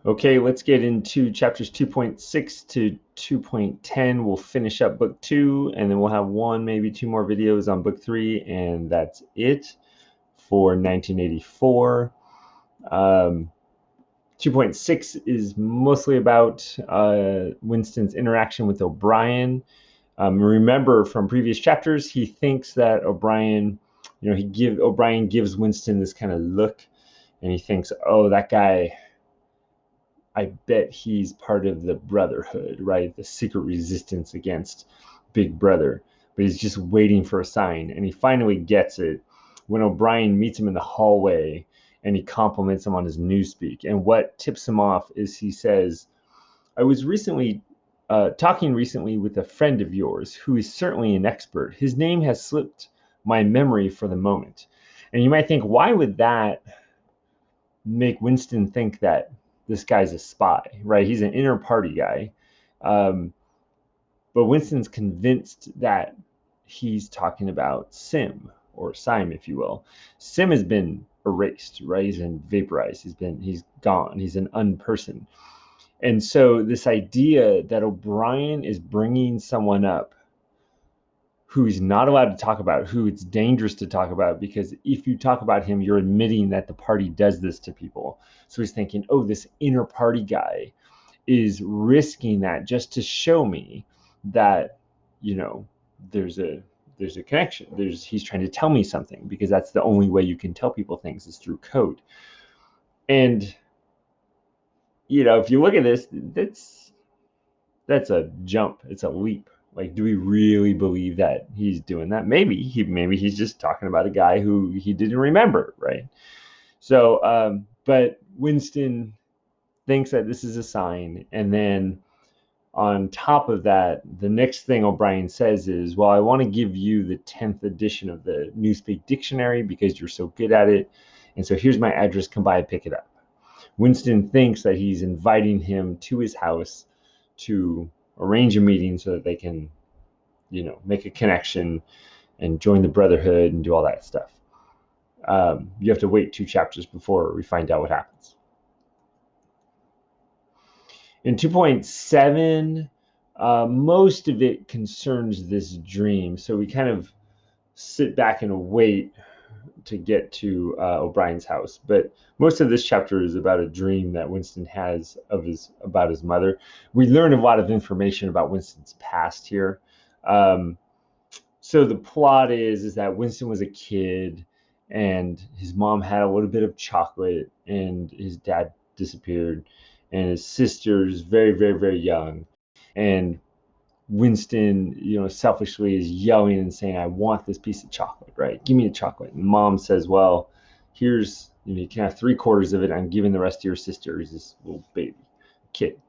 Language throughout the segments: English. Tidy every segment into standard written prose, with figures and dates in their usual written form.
Okay, let's get into chapters 2.6 to 2.10. We'll finish up book 2, and then we'll have one, maybe two more videos on book 3, and that's it for 1984. 2.6 is mostly about Winston's interaction with O'Brien. Remember from previous chapters, he thinks that O'Brien, O'Brien gives Winston this kind of look, and he thinks, oh, that guy, I bet he's part of the Brotherhood, right? The secret resistance against Big Brother. But he's just waiting for a sign, and he finally gets it when O'Brien meets him in the hallway and he compliments him on his newspeak. And what tips him off is he says, I was talking recently with a friend of yours who is certainly an expert. His name has slipped my memory for the moment. And you might think, why would that make Winston think that this guy's a spy, right? He's an inner party guy. Um, but Winston's convinced that he's talking about Sim, or Syme, if you will. Sim has been erased, right? He's been vaporized. He's gone. He's an unperson. And so this idea that O'Brien is bringing someone up who he's not allowed to talk about, who it's dangerous to talk about, because if you talk about him, you're admitting that the party does this to people. So he's thinking, oh, this inner party guy is risking that just to show me that, you know, there's a connection. He's trying to tell me something, because that's the only way you can tell people things is through code. And if you look at this, that's a jump. It's a leap. Like, do we really believe that he's doing that? Maybe he's just talking about a guy who he didn't remember, right? So, but Winston thinks that this is a sign, and then on top of that, the next thing O'Brien says is, well, I want to give you the 10th edition of the Newspeak Dictionary because you're so good at it. And so here's my address. Come by and pick it up. Winston thinks that he's inviting him to his house to arrange a meeting so that they can, make a connection and join the Brotherhood and do all that stuff. You have to wait 2 chapters before we find out what happens. In 2.7, most of it concerns this dream. So we kind of sit back and wait to get to O'Brien's house. But most of this chapter is about a dream that Winston has about his mother. We learn a lot of information about Winston's past here. So the plot is that Winston was a kid, and his mom had a little bit of chocolate, and his dad disappeared, and his sister's very, very, very young, and Winston, selfishly is yelling and saying, I want this piece of chocolate, right? Give me the chocolate. And mom says, well, here's, you can have 3/4 of it. I'm giving the rest to your sister, who's this little baby kid,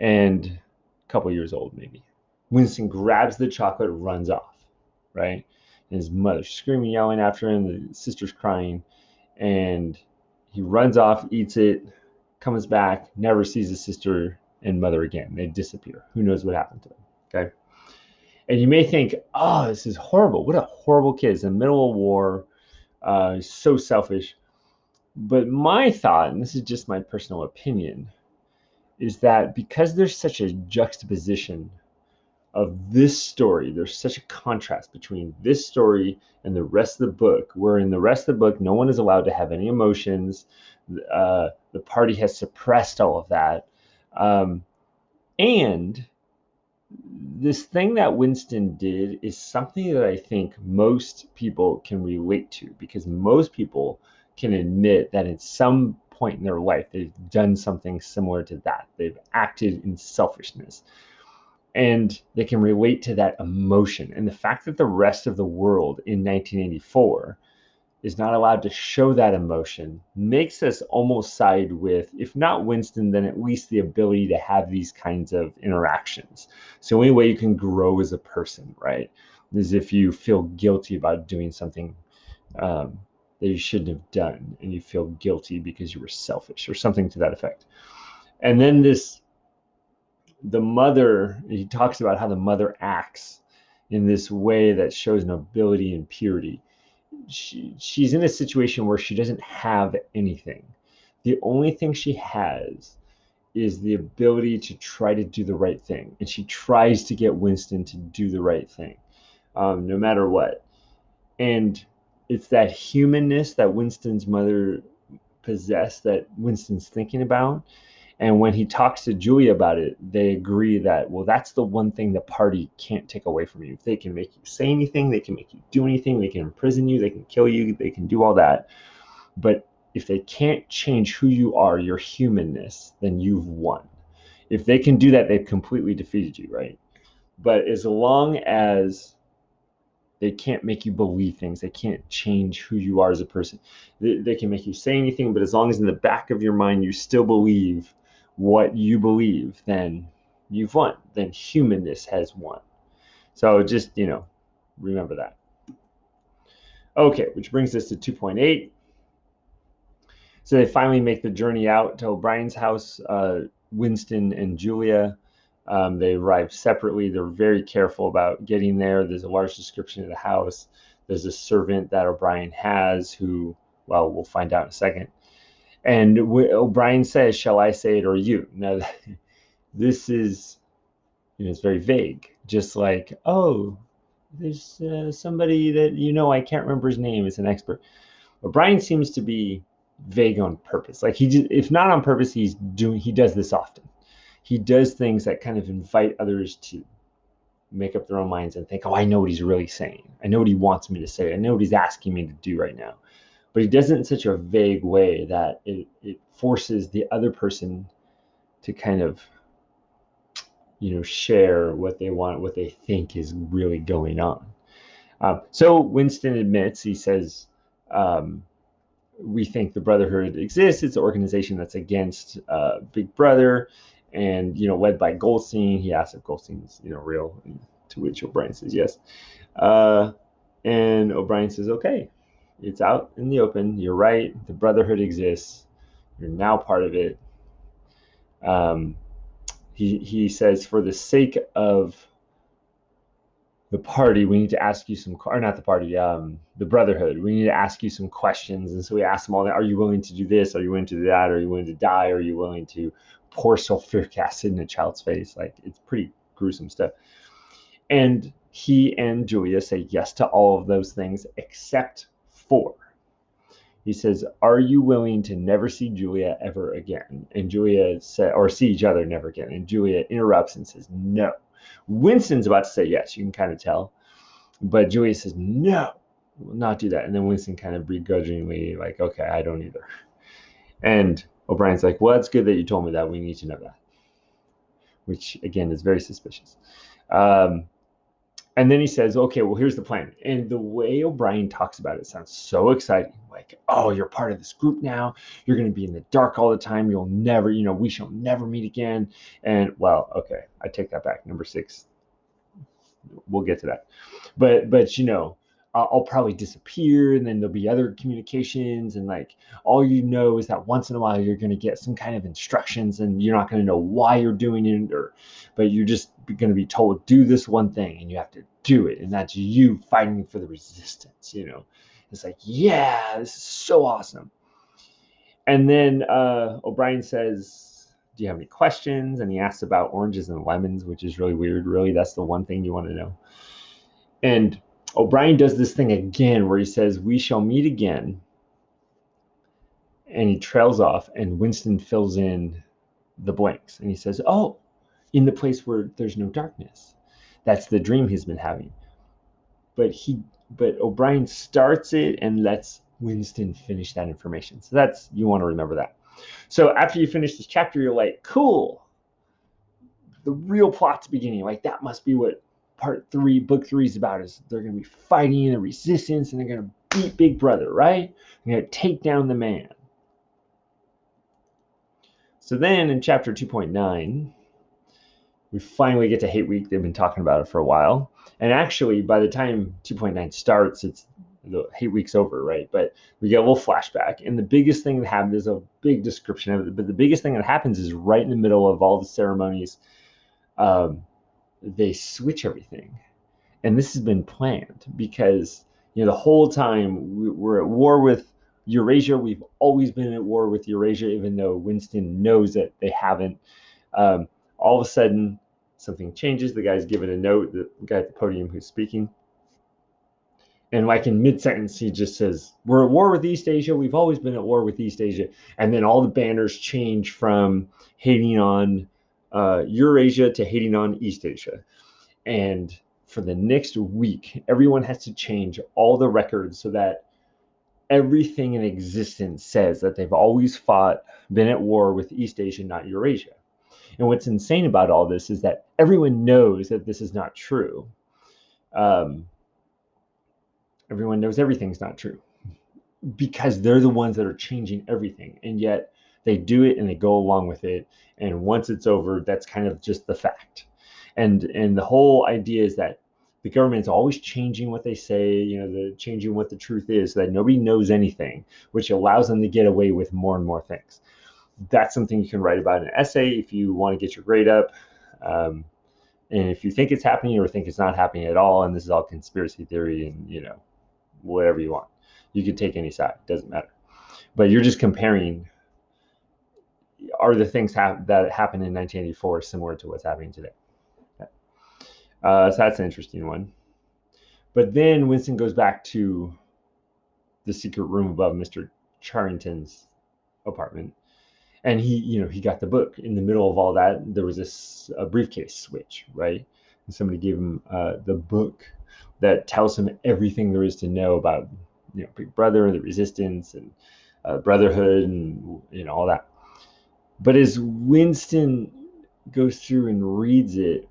and a couple years old, maybe. Winston grabs the chocolate, runs off, right? And his mother's screaming, yelling after him. The sister's crying, and he runs off, eats it, comes back, never sees his sister and mother again. They disappear. Who knows what happened to them? Okay. And you may think, oh, this is horrible. What a horrible kid. He's in the middle of war. He's so selfish. But my thought, and this is just my personal opinion, is that because there's such a juxtaposition of this story, there's such a contrast between this story and the rest of the book, where in the rest of the book, no one is allowed to have any emotions. The party has suppressed all of that. And this thing that Winston did is something that I think most people can relate to, because most people can admit that at some point in their life they've done something similar to that. They've acted in selfishness, and they can relate to that emotion. And the fact that the rest of the world in 1984 is not allowed to show that emotion makes us almost side with, if not Winston, then at least the ability to have these kinds of interactions. So the only way you can grow as a person, right, is if you feel guilty about doing something that you shouldn't have done, and you feel guilty because you were selfish or something to that effect. And then the mother, he talks about how the mother acts in this way that shows nobility and purity. She's in a situation where she doesn't have anything. The only thing she has is the ability to try to do the right thing. And she tries to get Winston to do the right thing, no matter what. And it's that humanness that Winston's mother possessed that Winston's thinking about. And when he talks to Julia about it, they agree that, well, that's the one thing the party can't take away from you. If they can make you say anything, they can make you do anything, they can imprison you, they can kill you, they can do all that. But if they can't change who you are, your humanness, then you've won. If they can do that, they've completely defeated you, right? But as long as they can't make you believe things, they can't change who you are as a person. They can make you say anything, but as long as in the back of your mind you still believe what you believe, then you've won. Then humanness has won. So just, remember that. Okay, which brings us to 2.8. So they finally make the journey out to O'Brien's house. Winston and Julia, they arrive separately. They're very careful about getting there. There's a large description of the house. There's a servant that O'Brien has who, well, we'll find out in a second. And O'Brien says, "Shall I say it or you?" Now, this is, it's very vague. Just like, oh, there's somebody that, I can't remember his name, is an expert. O'Brien seems to be vague on purpose. Like if not on purpose, he does this often. He does things that kind of invite others to make up their own minds and think, oh, I know what he's really saying. I know what he wants me to say. I know what he's asking me to do right now. But he does it in such a vague way that it forces the other person to kind of, share what they want, what they think is really going on. So Winston admits, he says, we think the Brotherhood exists. It's an organization that's against Big Brother, and led by Goldstein. He asks if Goldstein's real, to which O'Brien says yes. And O'Brien says, okay, it's out in the open. You're right. The Brotherhood exists. You're now part of it. He says, for the sake of the party, we need to ask you some, or not the party, the Brotherhood, we need to ask you some questions. And so we asked them all, are you willing to do this? Are you willing to do that? Are you willing to die? Are you willing to pour sulfuric acid in a child's face? Like, it's pretty gruesome stuff. And he and Julia say yes to all of those things, except for, he says, are you willing to never see Julia ever again? And Julia said, or see each other never again. And Julia interrupts and says, no. Winston's about to say yes, you can kind of tell. But Julia says, no, we'll not do that. And then Winston kind of begrudgingly, like, okay, I don't either. And O'Brien's like, well, it's good that you told me that. We need to know that. Which, again, is very suspicious. And then he says, okay, well, here's the plan. And the way O'Brien talks about it sounds so exciting. Like, oh, you're part of this group now. You're going to be in the dark all the time. You'll never, we shall never meet again. And, well, okay, I take that back. Number 6. We'll get to that. But I'll probably disappear, and then there'll be other communications, and like all is that once in a while you're going to get some kind of instructions, and you're not going to know why you're doing it, but you're just going to be told, do this one thing, and you have to do it, and that's you fighting for the resistance. It's like, yeah, this is so awesome. And then O'Brien says, do you have any questions? And he asks about oranges and lemons, which is really weird. Really, that's the one thing you want to know. And O'Brien does this thing again where he says, we shall meet again. And he trails off, and Winston fills in the blanks. And he says, oh, in the place where there's no darkness. That's the dream he's been having. But O'Brien starts it and lets Winston finish that information. So you want to remember that. So after you finish this chapter, you're like, cool. The real plot's beginning. Like, that must be what book 3 is about, is they're going to be fighting the resistance, and they're going to beat Big Brother, right? They're going to take down the man. So then in chapter 2.9, we finally get to Hate Week. They've been talking about it for a while. And actually, by the time 2.9 starts, the Hate Week's over, right? But we get a little flashback. And the biggest thing that happens, there's a big description of it, but the biggest thing that happens is right in the middle of all the ceremonies, they switch everything. And this has been planned because, the whole time we're at war with Eurasia, we've always been at war with Eurasia, even though Winston knows that they haven't. All of a sudden, something changes. The guy's given a note, the guy at the podium who's speaking. And like in mid-sentence, he just says, "We're at war with East Asia. We've always been at war with East Asia." And then all the banners change from hating on Eurasia to hating on East Asia. And for the next week, everyone has to change all the records so that everything in existence says that they've always been at war with East Asia, not Eurasia. And what's insane about all this is that everyone knows that this is not true. Everyone knows everything's not true because they're the ones that are changing everything. And yet they do it and they go along with it. And once it's over, that's kind of just the fact. And the whole idea is that the government's always changing what they say, changing what the truth is, so that nobody knows anything, which allows them to get away with more and more things. That's something you can write about in an essay if you want to get your grade up. And if you think it's happening or think it's not happening at all, and this is all conspiracy theory and, whatever you want, you could take any side, doesn't matter. But you're just comparing, are the things that happened in 1984 similar to what's happening today? So that's an interesting one. But then Winston goes back to the secret room above Mr. Charrington's apartment, and he got the book. In the middle of all that, there was a briefcase switch, right? And somebody gave him the book that tells him everything there is to know about Big Brother, the Resistance, and Brotherhood, and all that. But as Winston goes through and reads it,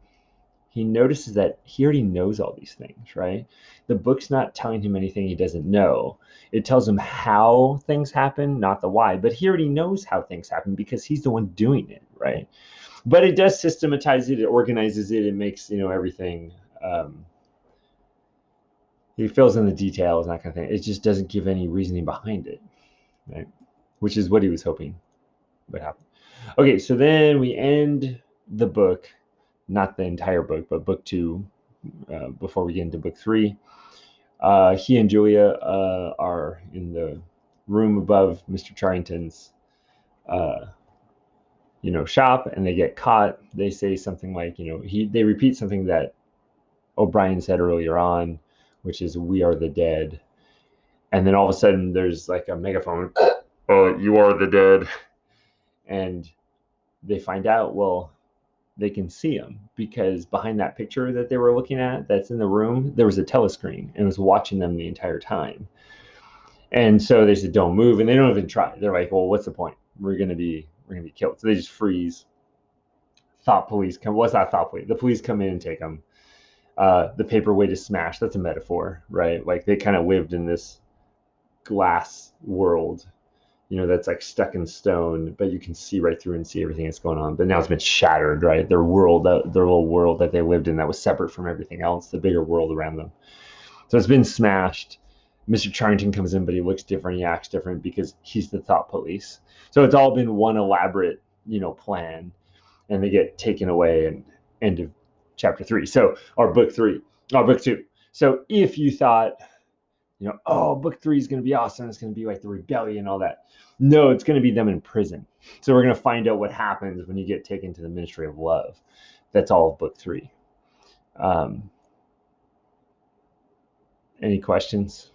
he notices that he already knows all these things, right? The book's not telling him anything he doesn't know. It tells him how things happen, not the why, but he already knows how things happen because he's the one doing it, right? But it does systematize it, it organizes it, it makes, everything, he fills in the details and that kind of thing. It just doesn't give any reasoning behind it, right? Which is what he was hoping would happen. Okay, so then we end the book, not the entire book, but book 2, before we get into book 3. He and Julia are in the room above Mr. Charrington's shop, and they get caught. They say something like, they repeat something that O'Brien said earlier on, which is, "We are the dead." And then all of a sudden there's like a megaphone, "Oh, you are the dead." And they find out, well, they can see him because behind that picture that they were looking at that's in the room, there was a telescreen and it was watching them the entire time. And so they said, "Don't move," and they don't even try. They're like, "Well, what's the point? We're gonna be killed." So they just freeze. Thought police come. What's that? Thought police? The police come in and take them. The paperweight is smashed. That's a metaphor, right? Like they kind of lived in this glass world, that's like stuck in stone, but you can see right through and see everything that's going on. But now it's been shattered, right? Their little world that they lived in that was separate from everything else, the bigger world around them. So it's been smashed. Mr. Charrington comes in, but he looks different, he acts different because he's the thought police. So it's all been one elaborate, plan, and they get taken away and end of chapter 3. So, or book 3, or book 2. So if you thought, oh, book 3 is going to be awesome, it's going to be like the rebellion and all that. No, it's going to be them in prison. So we're going to find out what happens when you get taken to the Ministry of Love. That's all of book 3. Any questions?